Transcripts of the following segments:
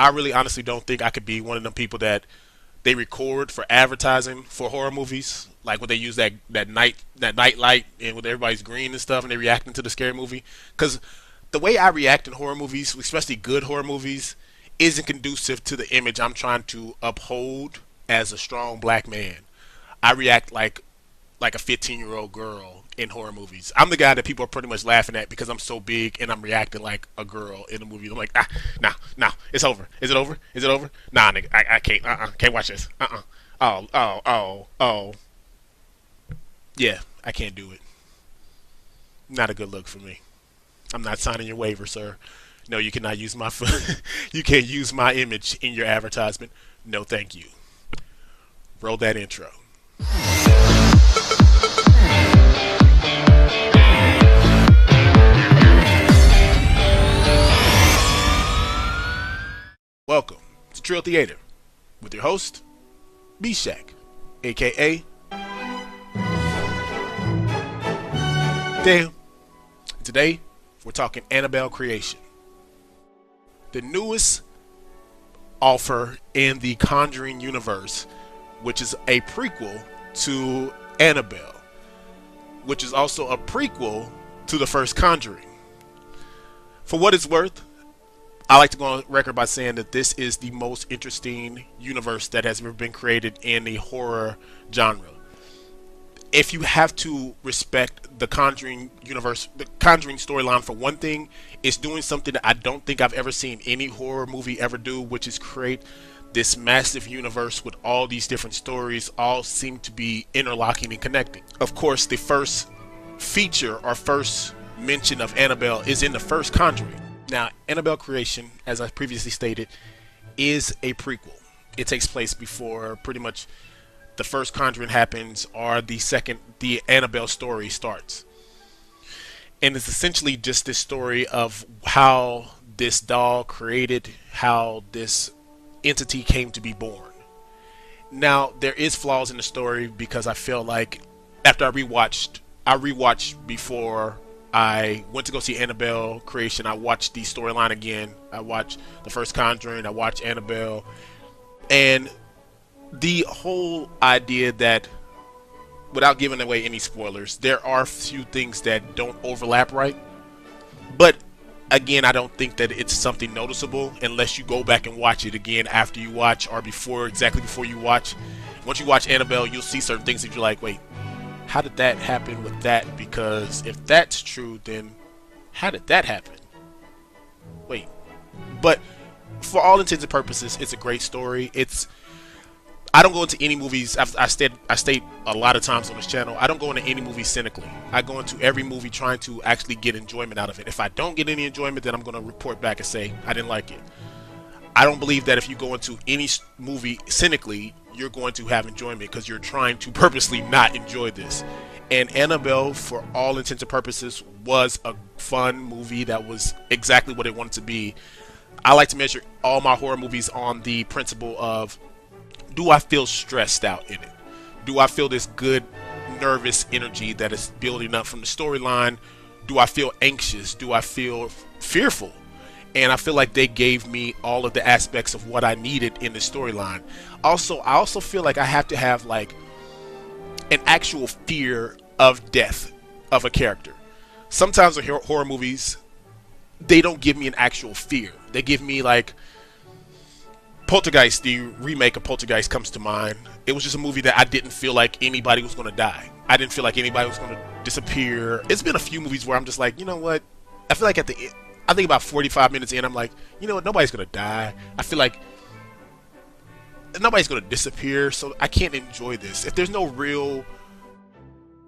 I really honestly don't think I could be one of them people that they record for advertising for horror movies, like when they use that night light and with everybody's green and stuff, and they reacting to the scary movie. Because the way I react in horror movies, especially good horror movies, isn't conducive to the image I'm trying to uphold as a strong black man. I react like a 15-year-old girl in horror movies. I'm the guy that people are pretty much laughing at because I'm so big and I'm reacting like a girl in the movie. I'm like, nah, it's over. Is it over? Is it over? Nah, nigga, I can't, can't watch this. Oh. Yeah, I can't do it. Not a good look for me. I'm not signing your waiver, sir. No, you cannot use my, you can't use my image in your advertisement. No, thank you. Roll that intro. Welcome to Trill Theater with your host, B-Shack, aka Damn. Today, we're talking Annabelle creation. The newest offer in the Conjuring universe, which is a prequel to Annabelle, which is also a prequel to the first Conjuring. For what it's worth, I like to go on record by saying that this is the most interesting universe that has ever been created in the horror genre. If you have to respect the Conjuring universe, the Conjuring storyline for one thing, it's doing something that I don't think I've ever seen any horror movie ever do, which is create this massive universe with all these different stories, all seem to be interlocking and connecting. Of course, the first feature or first mention of Annabelle is in the first Conjuring. Now, Annabelle creation, as I previously stated, is a prequel. It takes place before pretty much the first Conjuring happens or the Annabelle story starts. And it's essentially just this story of how this doll created, how this entity came to be born. Now, there is flaws in the story because I feel like after I rewatched before I went to go see Annabelle creation. I watched the storyline again. I watched the first Conjuring. I watched Annabelle. And the whole idea that, without giving away any spoilers, there are a few things that don't overlap right. But again, I don't think that it's something noticeable unless you go back and watch it again after you watch or exactly before you watch. Once you watch Annabelle, you'll see certain things that you're like, wait, how did that happen with that? Because if that's true, then how did that happen? Wait. But for all intents and purposes, it's a great story. I don't go into any movies. I state a lot of times on this channel, I don't go into any movie cynically. I go into every movie trying to actually get enjoyment out of it. If I don't get any enjoyment, then I'm going to report back and say I didn't like it. I don't believe that if you go into any movie cynically, you're going to have enjoyment because you're trying to purposely not enjoy this. And Annabelle, for all intents and purposes, was a fun movie that was exactly what it wanted to be. I like to measure all my horror movies on the principle of, do I feel stressed out in it? Do I feel this good nervous energy that is building up from the storyline? Do I feel anxious? Do I feel fearful? And I feel like they gave me all of the aspects of what I needed in the storyline. Also, I also feel like I have to have like an actual fear of death of a character. Sometimes in horror movies, they don't give me an actual fear. They give me like Poltergeist, the remake of Poltergeist comes to mind. It was just a movie that I didn't feel like anybody was going to die. I didn't feel like anybody was going to disappear. It's been a few movies where I'm just like, you know what? I feel like I think about 45 minutes in, I'm like, you know what? Nobody's going to die. I feel like nobody's going to disappear, so I can't enjoy this. If there's no real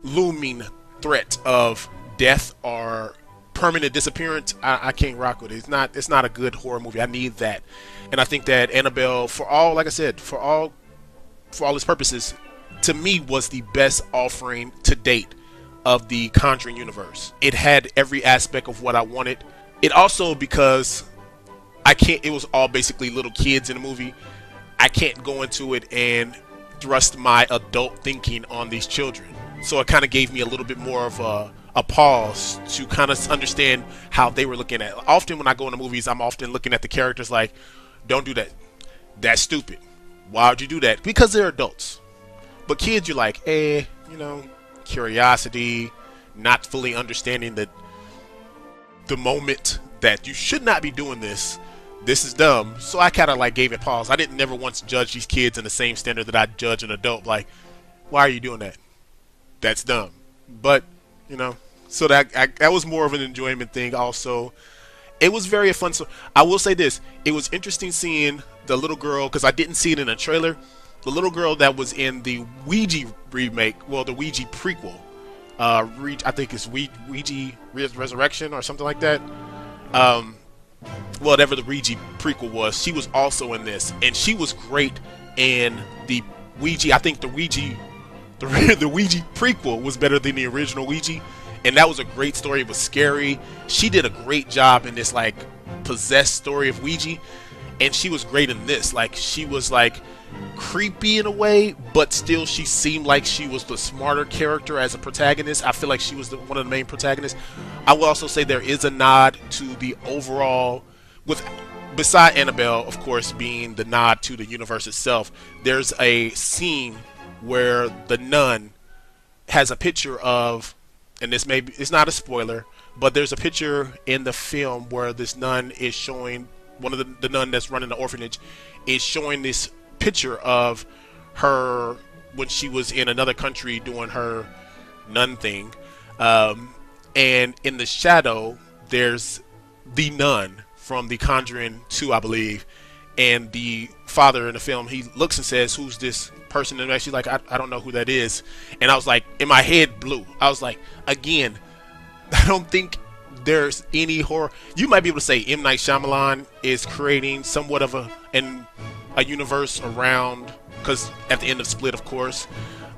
looming threat of death or permanent disappearance, I can't rock with it. It's not a good horror movie. I need that. And I think that Annabelle, for all, like I said, for all its purposes, to me was the best offering to date of the Conjuring universe. It had every aspect of what I wanted. It also, because it was all basically little kids in the movie, I can't go into it and thrust my adult thinking on these children. So it kind of gave me a little bit more of a pause to kind of understand how they were looking at it. Often when I go into movies, I'm often looking at the characters like, Don't do that. That's stupid. Why would you do that? Because they're adults. But kids, you're like, curiosity, not fully understanding that the moment that you should not be doing this. This is dumb. So I kind of like gave it pause. I didn't never once judge these kids in the same standard that I judge an adult. Like, why are you doing that? That's dumb. But so that was more of an enjoyment thing. Also, it was very fun. So I will say this: it was interesting seeing the little girl, because I didn't see it in a trailer. The little girl that was in the Ouija remake, well, the Ouija prequel. I think it's Ouija Resurrection or something like that. Whatever the Ouija prequel was, she was also in this, and she was great in the Ouija. I think the Ouija prequel was better than the original Ouija, and that was a great story. It was scary. She did a great job in this like possessed story of Ouija, and she was great in this. Like, she was like creepy in a way, but still she seemed like she was the smarter character as a protagonist. I feel like she was one of the main protagonists. I will also say there is a nod to the overall, beside Annabelle, of course, being the nod to the universe itself. There's a scene where the nun has a picture of, and it's not a spoiler, but there's a picture in the film where this nun is showing, one of the nun that's running the orphanage is showing this picture of her when she was in another country doing her nun thing, and in the shadow there's the nun from The Conjuring 2, I believe, and the father in the film, he looks and says, "Who's this person?" And she's like, I don't know who that is. And I was like, in my head blew. I was like, again, I don't think there's any horror. You might be able to say M. Night Shyamalan is creating somewhat of a universe around, because at the end of Split, of course,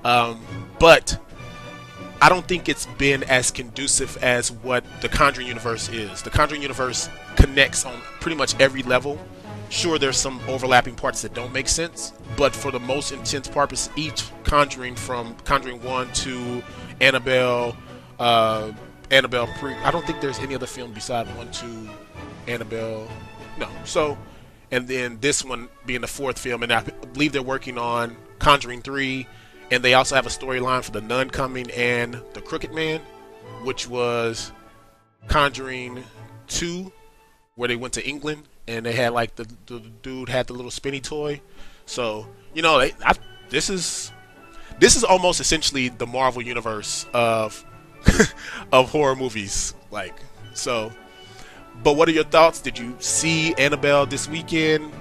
but I don't think it's been as conducive as what the Conjuring universe is. The Conjuring universe connects on pretty much every level. Sure, there's some overlapping parts that don't make sense, but for the most intense purpose, each Conjuring, from Conjuring 1 to Annabelle, I don't think there's any other film beside 1, 2, Annabelle. No. So, and then this one being the 4th film, and I believe they're working on Conjuring 3, and they also have a storyline for the nun coming and the Crooked Man, which was Conjuring 2, where they went to England and they had like the dude had the little spinny toy. So this is almost essentially the Marvel universe of of horror movies. Like, so. But what are your thoughts? Did you see Annabelle this weekend?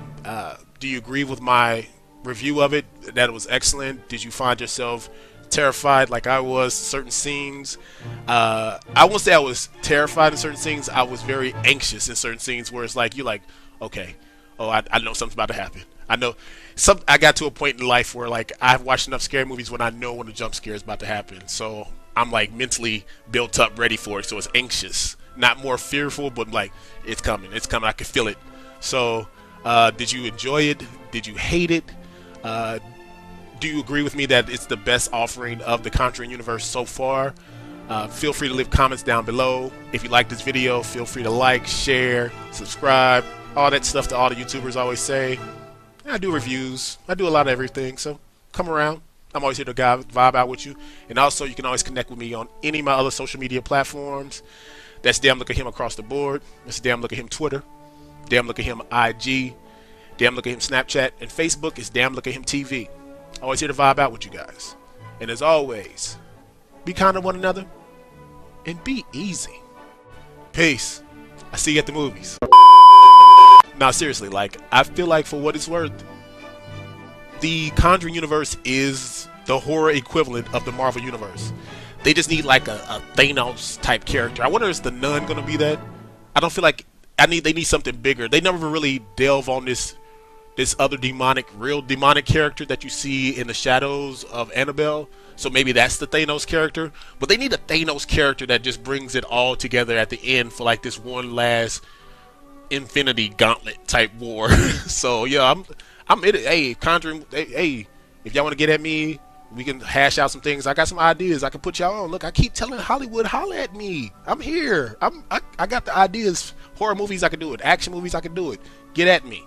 Do you agree with my review of it, that it was excellent? Did you find yourself terrified like I was certain scenes? I won't say I was terrified in certain scenes. I was very anxious in certain scenes where it's like, you're like, okay, I know something's about to happen. I got to a point in life where like I've watched enough scary movies when I know when a jump scare is about to happen. So I'm like mentally built up, ready for it. So it's anxious. Not more fearful, but like, it's coming. I can feel it. So, did you enjoy it? Did you hate it? Do you agree with me that it's the best offering of the Conjuring universe so far? Feel free to leave comments down below. If you like this video, feel free to like, share, subscribe, all that stuff that all the YouTubers always say. I do reviews. I do a lot of everything. So come around. I'm always here to vibe out with you. And also, you can always connect with me on any of my other social media platforms. That's DAMNlookatHIM across the board. That's DAMNlookatHIM Twitter, DAMNlookatHIM IG, DAMNlookatHIM Snapchat, and Facebook is DAMNlookatHIM TV. Always here to vibe out with you guys. And as always, be kind to one another and be easy. Peace. I see you at the movies. Now seriously, like, I feel like for what it's worth, the Conjuring universe is the horror equivalent of the Marvel universe. They just need like a Thanos type character. I wonder, is the nun gonna be that? I don't feel like they need something bigger. They never really delve on this other real demonic character that you see in the shadows of Annabelle. So maybe that's the Thanos character. But they need a Thanos character that just brings it all together at the end for like this one last Infinity Gauntlet type war. So yeah, I'm in it. Hey, Conjuring. Hey, if y'all want to get at me, we can hash out some things. I got some ideas I can put y'all on. Look, I keep telling Hollywood, holler at me. I'm here. I got the ideas. Horror movies, I can do it. Action movies, I can do it. Get at me.